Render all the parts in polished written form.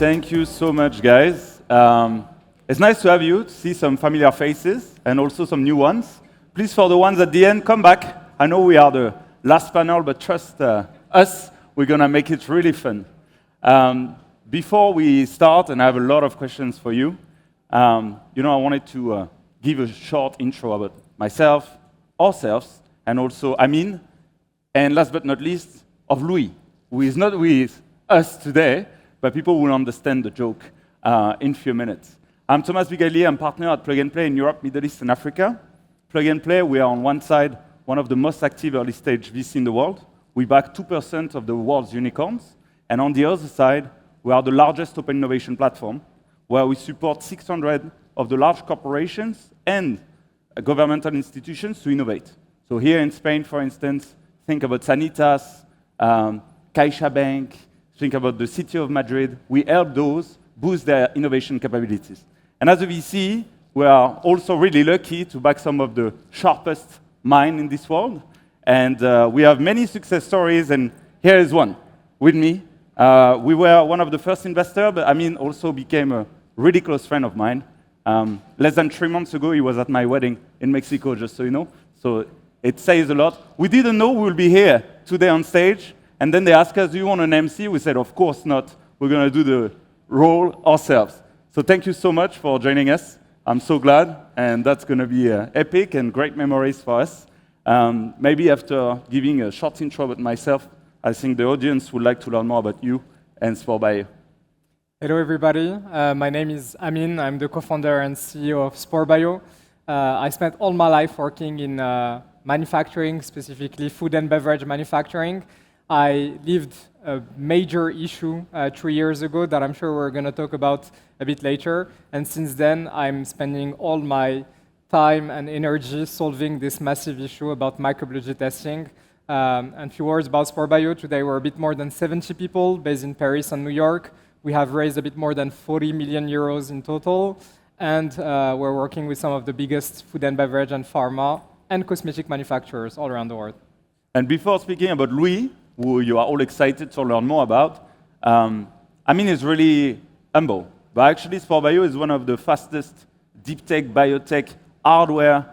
Thank you so much, guys. It's nice to have you, to see some familiar faces and also some new ones. Please, for the ones at the end, come back. I know we are the last panel, but trust us, we're going to make it really fun. Before we start, and I have a lot of questions for you, I wanted to give a short intro about myself, ourselves, and also Amin, and last but not least, of Louis, who is not with us today, but people will understand the joke in a few minutes. I'm Thomas Bigalli, I'm partner at Plug and Play in Europe, Middle East, and Africa. Plug and Play, we are on one side, one of the most active early-stage VC in the world. We back 2% of the world's unicorns. And on the other side, we are the largest open innovation platform, where we support 600 of the large corporations and governmental institutions to innovate. So here in Spain, for instance, think about Sanitas, CaixaBank, think about the city of Madrid. We help those boost their innovation capabilities. And as a VC, we are also really lucky to back some of the sharpest minds in this world. And we have many success stories, and here is one with me. We were one of the first investors, but Amin also became a really close friend of mine. Less than 3 months ago, he was at my wedding in Mexico, just so you know. So it says a lot. We didn't know we would be here today on stage. And then they asked us, do you want an MC? We said, of course not. We're going to do the role ourselves. So thank you so much for joining us. I'm so glad. And that's going to be epic and great memories for us. Maybe after giving a short intro about myself, I think the audience would like to learn more about you and SporeBio. Hello, everybody. My name is Amin. I'm the co-founder and CEO of SporeBio. I spent all my life working in manufacturing, specifically food and beverage manufacturing. I lived a major issue 3 years ago that I'm sure we're going to talk about a bit later. And since then, I'm spending all my time and energy solving this massive issue about microbiology testing. And a few words about SporeBio. Today, we're a bit more than 70 people based in Paris and New York. We have raised a bit more than 40 million euros in total. And we're working with some of the biggest food and beverage and pharma and cosmetic manufacturers all around the world. And before speaking about Louis, who you are all excited to learn more about, Amin is really humble. But actually, SporeBio is one of the fastest deep tech, biotech, hardware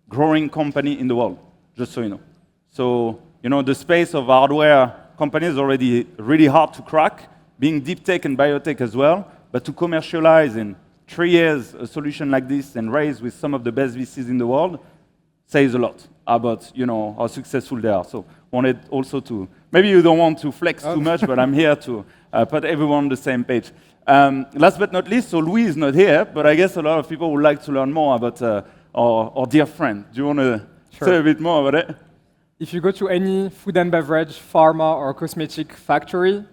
growing company in the world, just so you know. So, the space of hardware companies is already really hard to crack, being deep tech and biotech as well. But to commercialize in 3 years a solution like this and raise with some of the best VCs in the world says a lot about, how successful they are. So wanted also to, maybe you don't want to flex too much, but I'm here to put everyone on the same page. Last but not least, so Louis is not here, but I guess a lot of people would like to learn more about our dear friend. Do you want to say a bit more about it? If you go to any food and beverage, pharma, or cosmetic factory,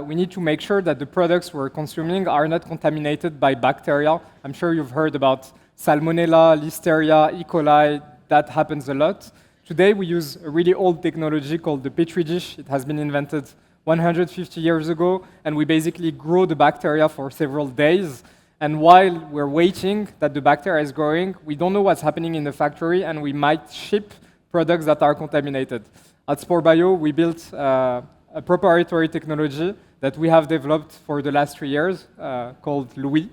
we need to make sure that the products we're consuming are not contaminated by bacteria. I'm sure you've heard about Salmonella, Listeria, E. coli. That happens a lot. Today, we use a really old technology called the Petri dish. It has been invented 150 years ago, and we basically grow the bacteria for several days. And while we're waiting that the bacteria is growing, we don't know what's happening in the factory, and we might ship products that are contaminated. At SporeBio, we built a proprietary technology that we have developed for the last 3 years called Louis.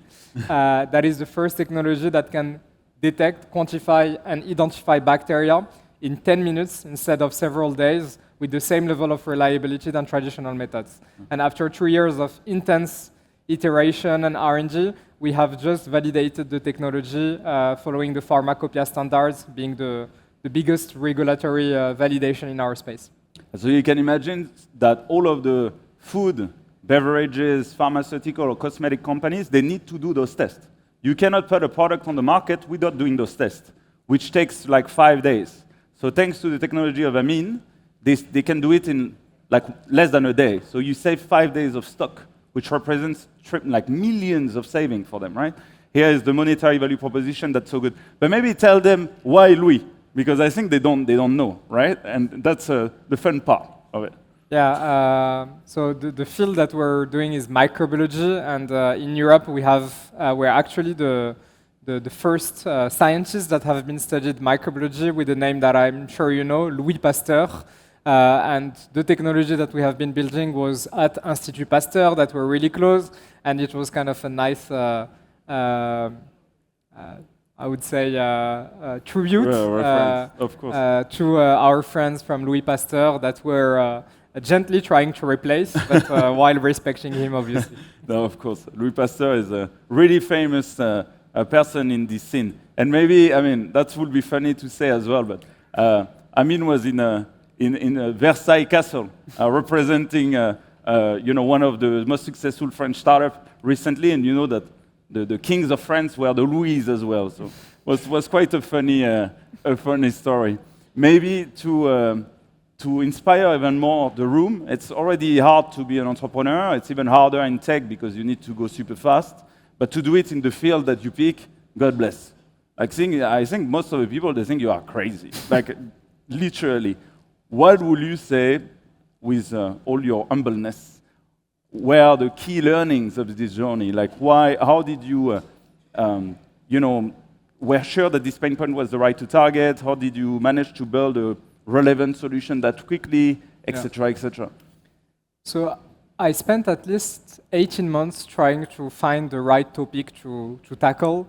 That is the first technology that can detect, quantify, and identify bacteria in 10 minutes instead of several days with the same level of reliability than traditional methods. And after 3 years of intense iteration and R&D, we have just validated the technology following the Pharmacopoeia standards, being the biggest regulatory validation in our space. So you can imagine that all of the food, beverages, pharmaceutical or cosmetic companies, they need to do those tests. You cannot put a product on the market without doing those tests, which takes like 5 days. So thanks to the technology of Amin, they can do it in like less than a day. So you save 5 days of stock, which represents like millions of saving for them, right? Here is the monetary value proposition that's so good. But maybe tell them why Louis, because I think they don't know, right? And that's the fun part of it. Yeah, so the field that we're doing is microbiology, and in Europe we're actually the first scientists that have been studied microbiology with a name that I'm sure you know, Louis Pasteur. And the technology that we have been building was at Institut Pasteur, that were really close, and it was kind of a nice, I would say, tribute of course. to our friends from Louis Pasteur that were gently trying to replace, but while respecting him, obviously. No, of course. Louis Pasteur is a really famous person in this scene. And maybe, I mean, that would be funny to say as well, but Amin was in a Versailles Castle, representing one of the most successful French startups recently, and you know that the kings of France were the Louis as well. So it was quite a funny story. Maybe to inspire even more the room, it's already hard to be an entrepreneur. It's even harder in tech because you need to go super fast. But to do it in the field that you pick, God bless. I think most of the people, they think you are crazy. Like, literally. What would you say, with all your humbleness, were the key learnings of this journey? Like, how did you, were sure that this pain point was the right to target? How did you manage to build a relevant solution that quickly, etc., etc.? So I spent at least 18 months trying to find the right topic to tackle.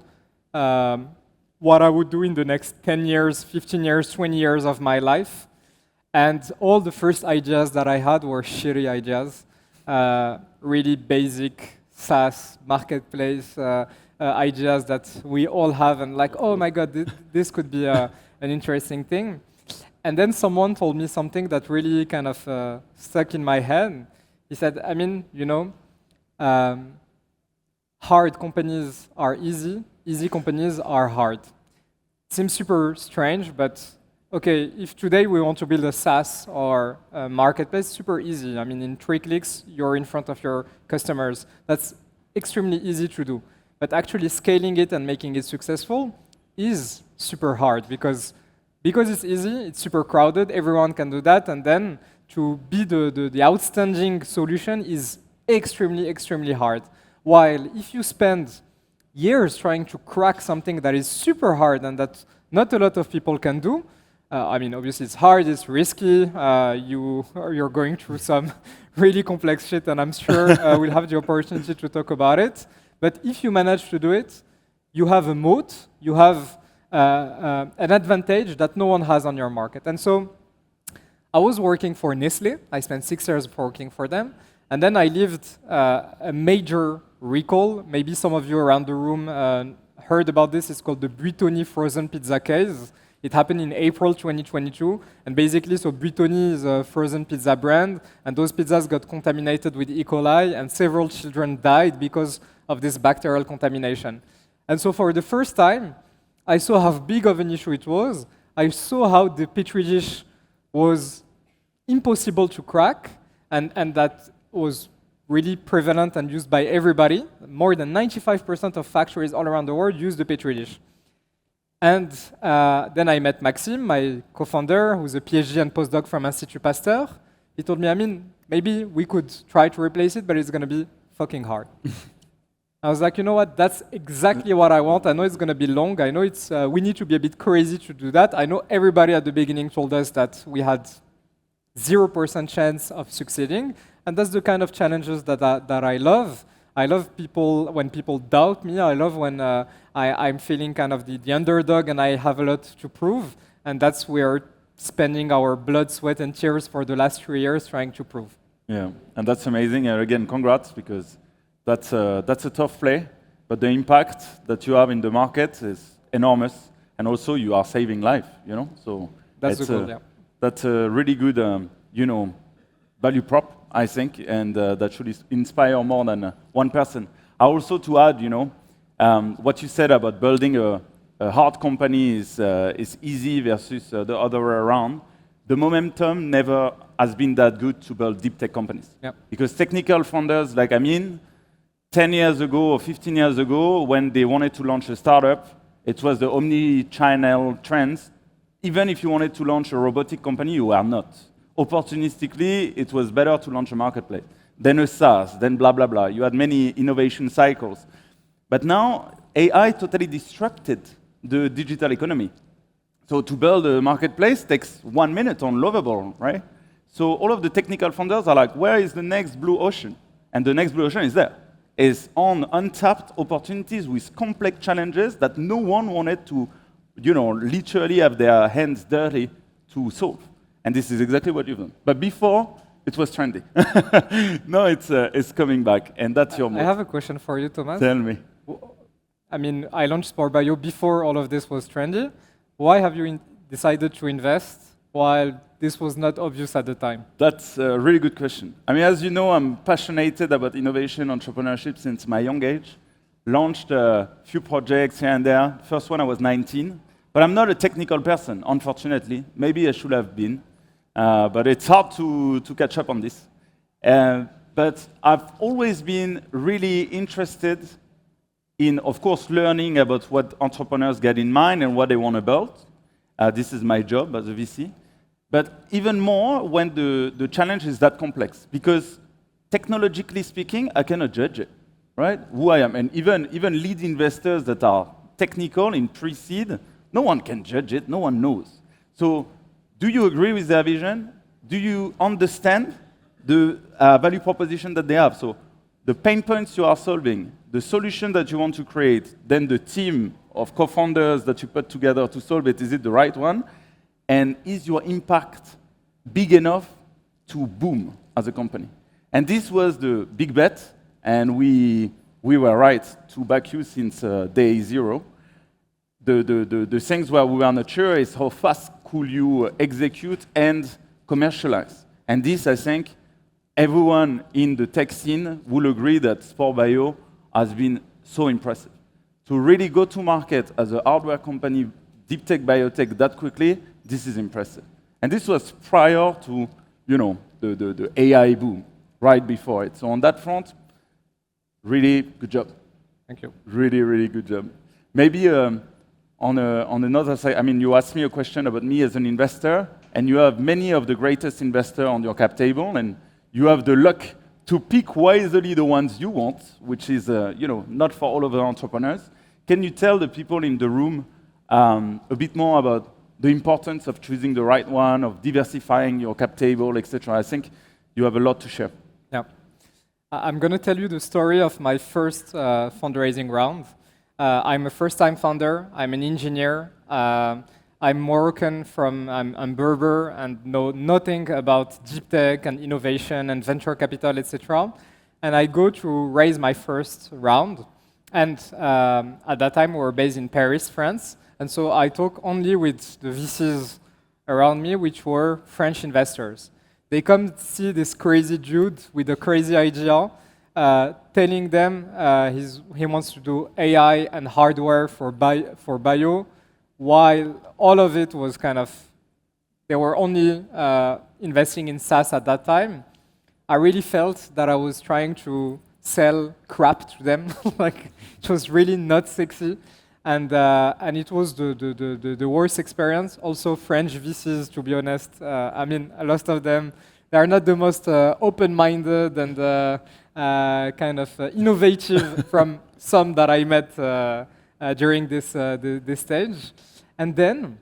What I would do in the next 10 years, 15 years, 20 years of my life. And all the first ideas that I had were shitty ideas, really basic SaaS marketplace ideas that we all have, and like, oh my God, this could be an interesting thing. And then someone told me something that really kind of stuck in my head. He said, I mean, hard companies are easy, easy companies are hard. It seems super strange, but okay, if today we want to build a SaaS or a marketplace, super easy. I mean, in 3 clicks, you're in front of your customers. That's extremely easy to do. But actually scaling it and making it successful is super hard because it's easy, it's super crowded, everyone can do that, and then to be the outstanding solution is extremely, extremely hard. While if you spend years trying to crack something that is super hard and that not a lot of people can do, I mean, obviously it's hard, it's risky, you're going through some really complex shit, and I'm sure we'll have the opportunity to talk about it. But if you manage to do it, you have a moat, you have an advantage that no one has on your market. And so I was working for Nestlé. I spent 6 years working for them. And then I lived a major recall. Maybe some of you around the room heard about this. It's called the Buitoni frozen pizza case. It happened in April 2022. And basically, so Buitoni is a frozen pizza brand. And those pizzas got contaminated with E. coli. And several children died because of this bacterial contamination. And so for the first time, I saw how big of an issue it was. I saw how the Petri dish was impossible to crack, and that was really prevalent and used by everybody. More than 95% of factories all around the world use the Petri dish. And then I met Maxime, my co-founder, who's a PhD and postdoc from Institut Pasteur. He told me, I mean, maybe we could try to replace it, but it's going to be fucking hard. I was like, you know what, that's exactly what I want. I know it's going to be long. I know we need to be a bit crazy to do that. I know everybody at the beginning told us that we had 0% chance of succeeding. And that's the kind of challenges that I love. I love when people doubt me. I love when I'm feeling kind of the underdog and I have a lot to prove. And that's where we're spending our blood, sweat, and tears for the last 3 years trying to prove. Yeah, and that's amazing. And again, congrats, because that's a tough play, but the impact that you have in the market is enormous, and also you are saving life, So that's the goal, yeah. That's a really good, value prop, I think, and that should inspire more than one person. Also, to add, what you said about building a hard company is easy versus the other way around. The momentum never has been that good to build deep tech companies, because technical founders like Amin, 10 years ago or 15 years ago, when they wanted to launch a startup, it was the omni-channel trends. Even if you wanted to launch a robotic company, you were not. Opportunistically, it was better to launch a marketplace, then a SaaS, then blah, blah, blah. You had many innovation cycles. But now, AI totally disrupted the digital economy. So to build a marketplace takes 1 minute on Lovable, right? So all of the technical founders are like, where is the next blue ocean? And the next blue ocean is there. It's on untapped opportunities with complex challenges that no one wanted to, literally have their hands dirty to solve. And this is exactly what you've done. But before, it was trendy. Now it's coming back, and that's your move. I have a question for you, Thomas. Tell me. I mean, I launched SportBio before all of this was trendy. Why have you decided to invest while this was not obvious at the time? That's a really good question. I mean, as you know, I'm passionate about innovation, entrepreneurship since my young age. Launched a few projects here and there. First one, I was 19. But I'm not a technical person, unfortunately. Maybe I should have been. But it's hard to catch up on this. But I've always been really interested in, of course, learning about what entrepreneurs get in mind and what they want to build. This is my job as a VC. But even more when the challenge is that complex. Because technologically speaking, I cannot judge it, right? Who I am. And even lead investors that are technical in pre-seed, no one can judge it, no one knows. So do you agree with their vision? Do you understand the value proposition that they have? So the pain points you are solving, the solution that you want to create, then the team of co-founders that you put together to solve it, is it the right one? And is your impact big enough to boom as a company? And this was the big bet, and we were right to back you since day zero. The things where we were not sure is how fast could you execute and commercialize. And this, I think, everyone in the tech scene will agree that SportBio has been so impressive. To really go to market as a hardware company, deep tech, biotech, that quickly, this is impressive. And this was prior to, the AI boom, right before it. So on that front, really good job. Thank you. Really, really good job. Maybe on another side, I mean, you asked me a question about me as an investor, and you have many of the greatest investors on your cap table, and you have the luck to pick wisely the ones you want, which is, not for all of the entrepreneurs. Can you tell the people in the room a bit more about the importance of choosing the right one, of diversifying your cap table, etc.? I think you have a lot to share. Yeah. I'm going to tell you the story of my first fundraising round. I'm a first-time founder. I'm an engineer. I'm Moroccan I'm Berber and know nothing about deep tech and innovation and venture capital, etc. And I go to raise my first round. And at that time, we were based in Paris, France. And so I talk only with the VCs around me, which were French investors. They come see this crazy dude with a crazy idea, telling them he wants to do AI and hardware for bio, while all of it was they were only investing in SaaS at that time. I really felt that I was trying to sell crap to them. It was really not sexy. And it was the worst experience. Also, French VCs, to be honest, a lot of them, they are not the most open-minded and innovative from some that I met during this stage. And then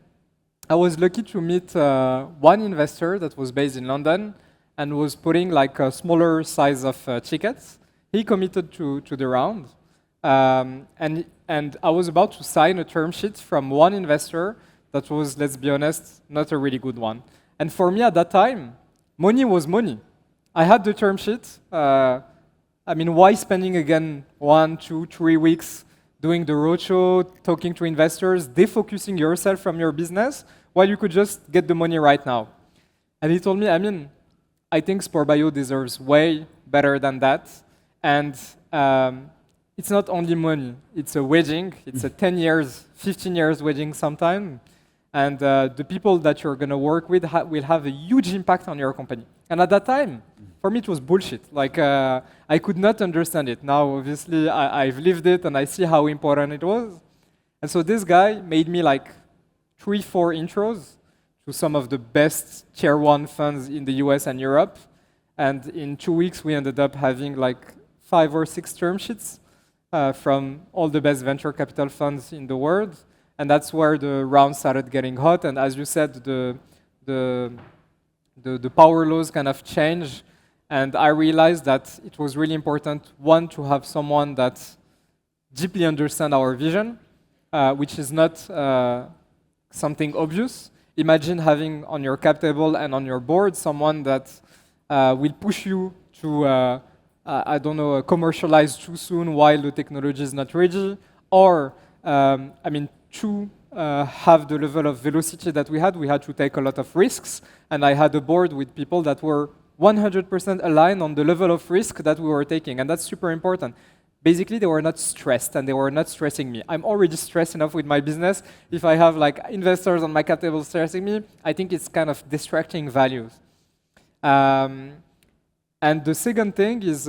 I was lucky to meet one investor that was based in London and was putting a smaller size of tickets. He committed to the round. And I was about to sign a term sheet from one investor that was, let's be honest, not a really good one. And for me at that time, money was money. I had the term sheet. Why spending again 1, 2, 3 weeks doing the roadshow, talking to investors, defocusing yourself from your business, while you could just get the money right now? And he told me, I think SportBio deserves way better than that. And it's not only money, it's a wedging. It's a 10 years, 15 years wedging sometime. And the people that you're going to work with will have a huge impact on your company. And at that time, for me, it was bullshit. I could not understand it. Now, obviously, I've lived it and I see how important it was. And so this guy made me 3, 4 intros to some of the best tier 1 funds in the US and Europe. And in 2 weeks, we ended up having 5 or 6 term sheets from all the best venture capital funds in the world. And that's where the round started getting hot. And as you said, the the power laws kind of change, and I realized that it was really important, one, to have someone that deeply understands our vision, which is not something obvious. Imagine having on your cap table and on your board someone that will push you to, I don't know, commercialize too soon while the technology is not ready, or, to have the level of velocity that we had to take a lot of risks, and I had a board with people that were 100% aligned on the level of risk that we were taking, and that's super important. Basically, they were not stressed, and they were not stressing me. I'm already stressed enough with my business. If I have like investors on my cap table stressing me, I think it's kind of distracting values. And the second thing is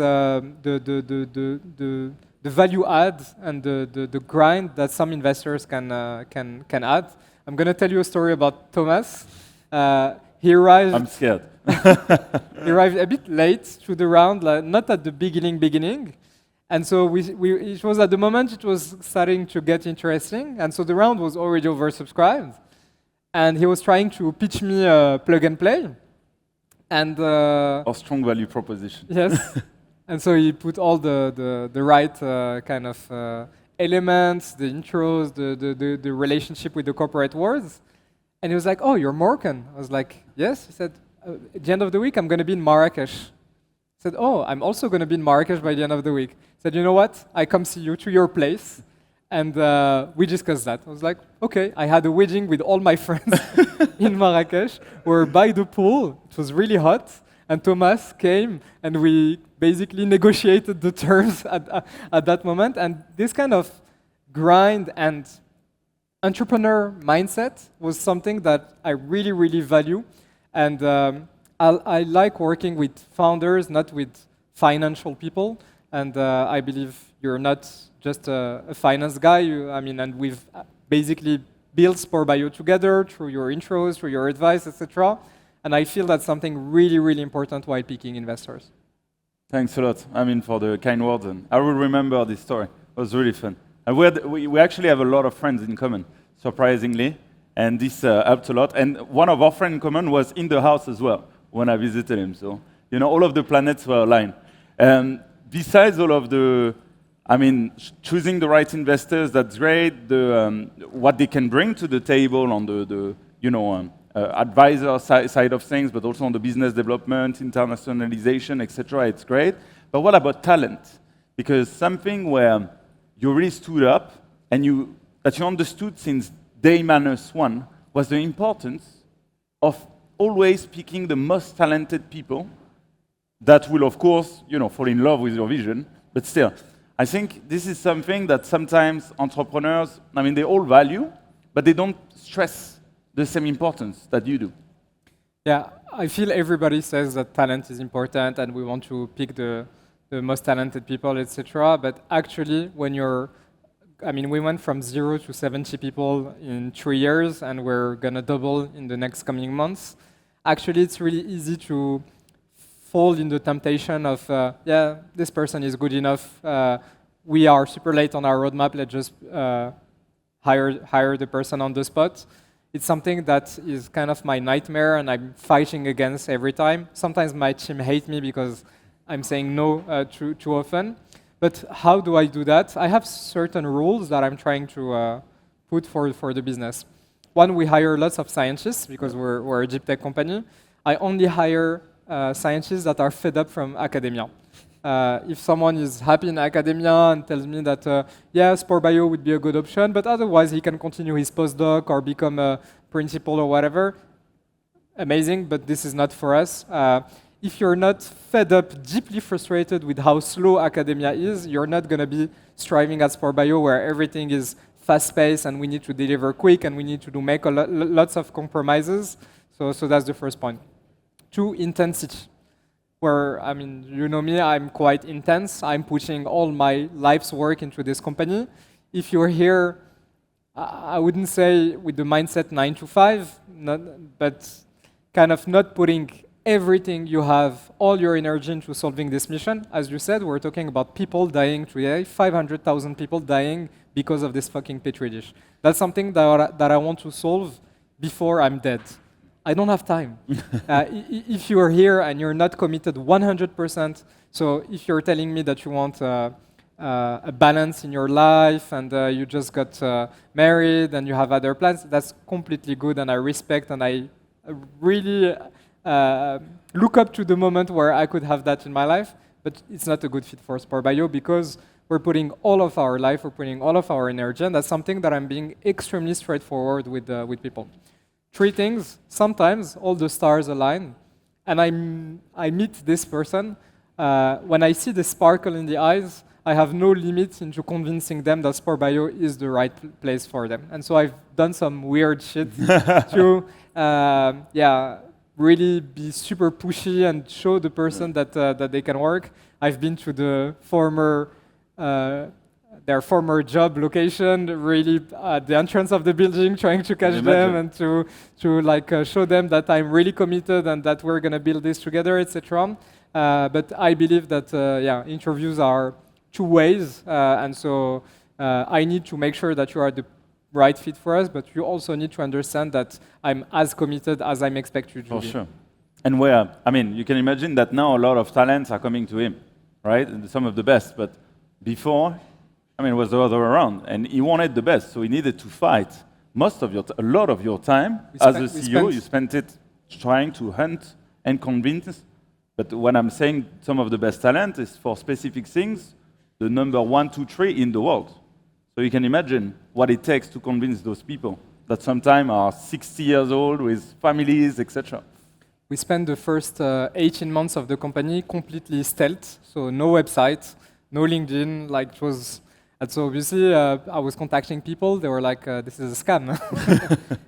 the value add and the grind that some investors can add. I'm going to tell you a story about Thomas. He arrived. I'm scared. He arrived a bit late to the round, like, not at the beginning. And so it was at the moment it was starting to get interesting, and so the round was already oversubscribed. And he was trying to pitch me a plug and play. And Our strong value proposition. yes. And so he put all the right kind of elements, the intros, the relationship with the corporate words. And he was like, "Oh, you're Moroccan." I was like, "Yes." He said, "At the end of the week, I'm going to be in Marrakesh." I said, "Oh, I'm also going to be in Marrakesh by the end of the week." He said, "You know what? I come see you to your place." And we discussed that. I was like, "Okay." I had a wedding with all my friends in Marrakesh. We were by the pool. It was really hot. And Thomas came, and we basically negotiated the terms at that moment. And this kind of grind and entrepreneur mindset was something that I really, really value. And I like working with founders, not with financial people. And I believe you're not just a finance guy. And we've basically built SporeBio together through your intros, through your advice, etc. And I feel that's something really, really important while picking investors. Thanks a lot, for the kind words. And I will remember this story. It was really fun. And we actually have a lot of friends in common, surprisingly. And this helped a lot. And one of our friends in common was in the house as well when I visited him. So, all of the planets were aligned. Besides all of the, choosing the right investors, that's great. What they can bring to the table on the advisor side of things, but also on the business development, internationalization, etc. It's great. But what about talent? Because something where you really stood up and that you understood since day -1 was the importance of always picking the most talented people that will, of course, fall in love with your vision. But still, I think this is something that sometimes entrepreneurs, they all value, but they don't stress the same importance that you do. Yeah, I feel everybody says that talent is important and we want to pick the most talented people, etc. But actually, when we went from 0 to 70 people in 3 years, and we're gonna double in the next coming months. Actually, it's really easy to fall in the temptation of, this person is good enough. We are super late on our roadmap. Let's just hire the person on the spot. It's something that is kind of my nightmare, and I'm fighting against every time. Sometimes my team hates me because I'm saying no too often. But how do I do that? I have certain rules that I'm trying to put for the business. One, we hire lots of scientists because we're a deeptech company. I only hire scientists that are fed up from academia. If someone is happy in academia and tells me that, SporeBio would be a good option, but otherwise he can continue his postdoc or become a principal or whatever, amazing, but this is not for us. If you're not fed up, deeply frustrated with how slow academia is, you're not going to be striving at SporeBio where everything is fast-paced and we need to deliver quick and we need to make lots of compromises. So that's the first point. 2, intensity. Where, you know me, I'm quite intense. I'm putting all my life's work into this company. If you're here, I wouldn't say with the mindset 9 to 5, but kind of not putting everything you have, all your energy into solving this mission. As you said, we're talking about people dying today, 500,000 people dying because of this fucking petri dish. That's something that I want to solve before I'm dead. I don't have time. If you are here and you're not committed 100%, so if you're telling me that you want a balance in your life and you just got married and you have other plans, that's completely good and I respect and I really look up to the moment where I could have that in my life, but it's not a good fit for Sport Bio because we're putting all of our life, we're putting all of our energy, and that's something that I'm being extremely straightforward with people. 3 things, sometimes all the stars align, and I meet this person. When I see the sparkle in the eyes, I have no limit into convincing them that Sport Bio is the right place for them. And so I've done some weird shit to really be super pushy and show the person that they can work. I've been to the their former job location, really at the entrance of the building, trying to catch them and to show them that I'm really committed and that we're going to build this together, etc. But I believe that interviews are 2 ways, and so I need to make sure that you are the right fit for us, but you also need to understand that I'm as committed as I'm expect you to be. For sure. And you can imagine that now a lot of talents are coming to him, right? And some of the best, but before, it was the other way around, and he wanted the best, so he needed to fight. A lot of your time as a CEO, you spent it trying to hunt and convince. But when I'm saying some of the best talent is for specific things, the number 1, 2, 3 in the world. So you can imagine what it takes to convince those people that sometimes are 60 years old with families, etc. We spent the first 18 months of the company completely stealth, so no website, no LinkedIn, it was. And so obviously, I was contacting people. They were like, "This is a scam."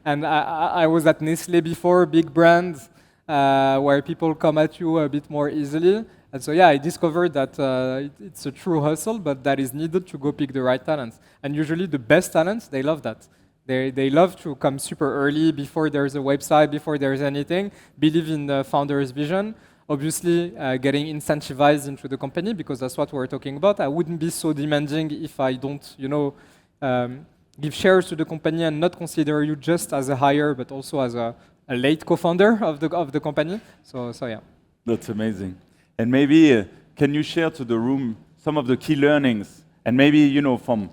And I was at Nestlé before, big brand, where people come at you a bit more easily. And so I discovered that it's a true hustle, but that is needed to go pick the right talents. And usually, the best talents, they love that. They love to come super early, before there's a website, before there's anything, believe in the founder's vision. Obviously, getting incentivized into the company, because that's what we're talking about. I wouldn't be so demanding if I don't, give shares to the company and not consider you just as a hire, but also as a late co-founder of the company. So yeah. That's amazing. And maybe can you share to the room some of the key learnings? And maybe from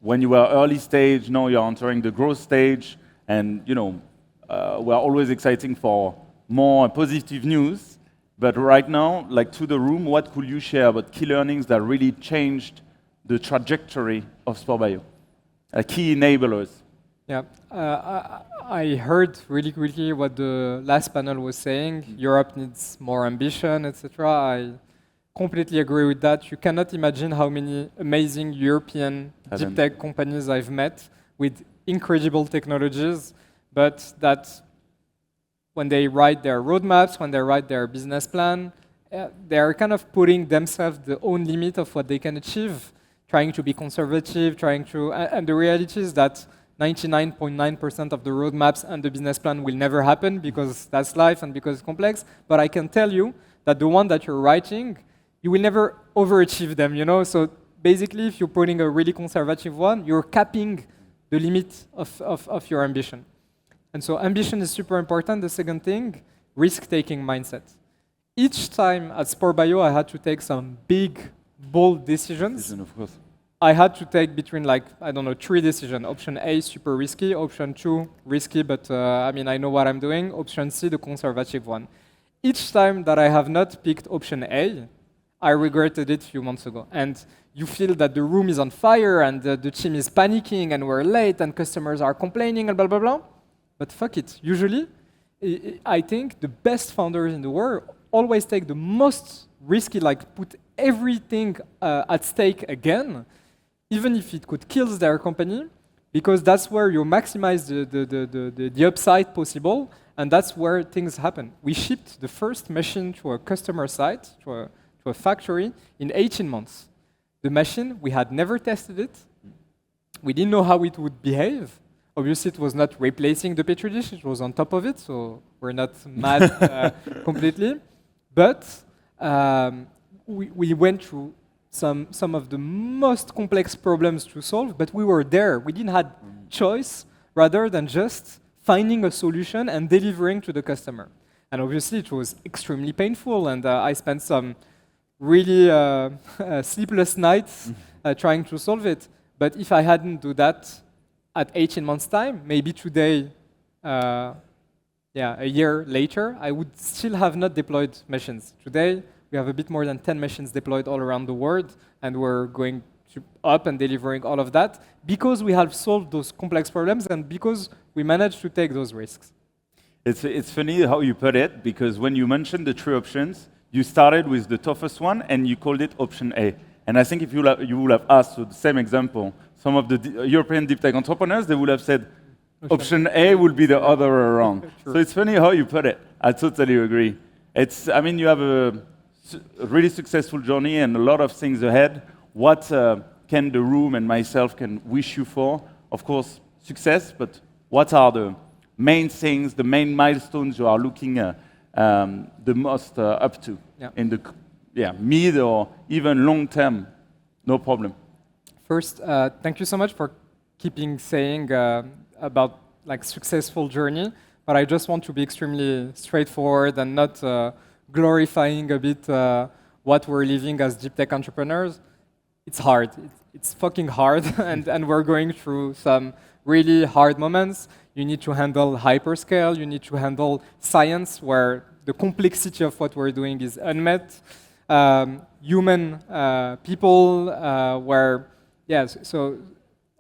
when you were early stage, now you're entering the growth stage, and we're always exciting for more positive news. But right now, to the room, what could you share about key learnings that really changed the trajectory of Sport Bio? Key enablers. Yeah, I heard really quickly what the last panel was saying. Europe needs more ambition, etc. I completely agree with that. You cannot imagine how many amazing European deep tech companies I've met with incredible technologies, but that when they write their roadmaps, when they write their business plan, they are kind of putting themselves the own limit of what they can achieve, trying to be conservative, and the reality is that 99.9% of the roadmaps and the business plan will never happen because that's life and because it's complex. But I can tell you that the one that you're writing, you will never overachieve them, So basically, if you're putting a really conservative one, you're capping the limit of your ambition. And so ambition is super important. The second thing, risk-taking mindset. Each time at Sport Bio, I had to take some big, bold decisions. Of course. I had to take between 3 decisions. Option A, super risky. Option 2, risky, but I know what I'm doing. Option C, the conservative one. Each time that I have not picked option A, I regretted it a few months ago. And you feel that the room is on fire and the team is panicking and we're late and customers are complaining and blah, blah, blah. But fuck it. Usually, I think the best founders in the world always take the most risky, put everything at stake again, even if it could kill their company, because that's where you maximize the upside possible, and that's where things happen. We shipped the first machine to a customer site, to a factory, in 18 months. The machine, we had never tested it. We didn't know how it would behave. Obviously, it was not replacing the petri dish, it was on top of it, so we're not mad completely. But we went through some of the most complex problems to solve, but we were there. We didn't have choice rather than just finding a solution and delivering to the customer. And obviously, it was extremely painful, and I spent some really sleepless nights trying to solve it. But if I hadn't do that at 18 months' time, maybe today, a year later, I would still have not deployed machines. Today, we have a bit more than 10 machines deployed all around the world, and we're going up and delivering all of that because we have solved those complex problems and because we managed to take those risks. It's funny how you put it, because when you mentioned the three options, you started with the toughest one and you called it option A. And I think if you would have asked for the same example, some of the European deep tech entrepreneurs, they would have said, option A will be the other way around. So it's funny how you put it. I totally agree. I mean, you have a really successful journey and a lot of things ahead. What can the room and myself can wish you for? Of course, success, but what are the main things, the main milestones you are looking the most up to in the mid or even long term? No problem. First, thank you so much for keeping saying about like successful journey, but I just want to be extremely straightforward and not glorifying a bit what we're living as deep tech entrepreneurs. It's hard. It's fucking hard, and we're going through some really hard moments. You need to handle hyperscale. You need to handle science, where the complexity of what we're doing is unmet. Human people, where so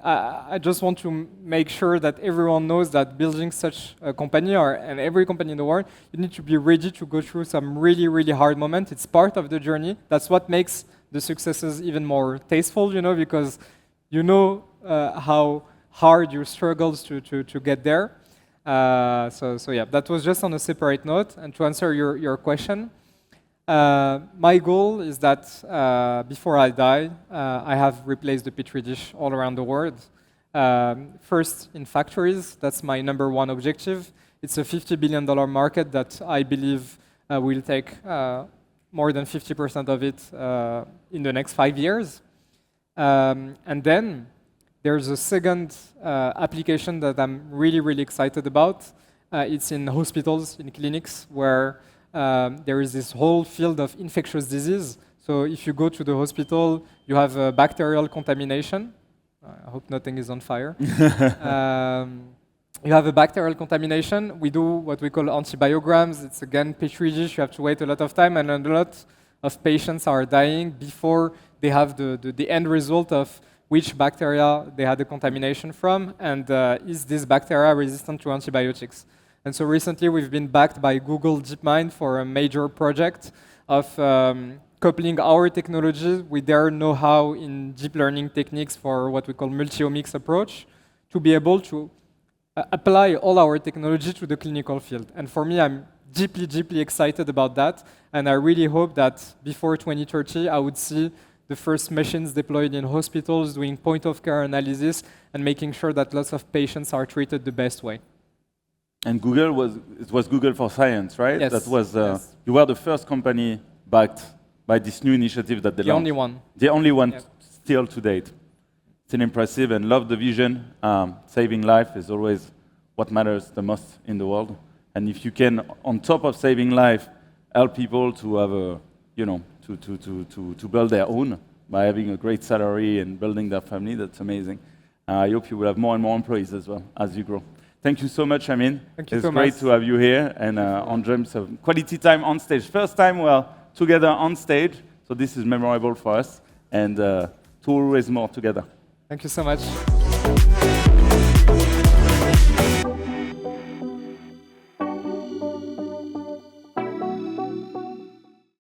I just want to make sure that everyone knows that building such a company, and every company in the world, you need to be ready to go through some really, really hard moments. It's part of the journey. That's what makes the successes even more tasteful, because you know how hard your struggles to get there. So yeah, that was just on a separate note. And to answer your question, my goal is that before I die, I have replaced the Petri dish all around the world. First, in factories, that's my number one objective. It's a $50 billion market that I believe will take more than 50% of it in the next 5 years. And then there's a second application that I'm really, really excited about. It's in hospitals, in clinics, where there is this whole field of infectious disease. So if you go to the hospital, you have bacterial contamination. I hope nothing is on fire. You have a bacterial contamination. We do what we call antibiograms. It's again Petri dish. You have to wait a lot of time, and a lot of patients are dying before they have the end result of which bacteria they had the contamination from, and is this bacteria resistant to antibiotics. And so recently we've been backed by Google DeepMind for a major project of coupling our technology with their know-how in deep learning techniques for what we call multi-omics approach, to be able to apply all our technology to the clinical field. And for me, I'm deeply, deeply excited about that. And I really hope that before 2030, I would see the first machines deployed in hospitals doing point-of-care analysis and making sure that lots of patients are treated the best way. And it was Google for Science, right? Yes. That was, Yes. You were the first company backed by this new initiative that they launched. The only one. The only one Yep. still to date. It's an impressive, and love the vision. Saving life is always what matters the most in the world. And if you can, on top of saving life, help people to have a, to build their own by having a great salary and building their family, that's amazing. I hope you will have more and more employees as well as you grow. Thank you so much, Amin. Thank you, it's Thomas. great to have you here and on Drums of quality time on stage. First time we're together on stage, so this is memorable for us, and to always more together. Thank you so much.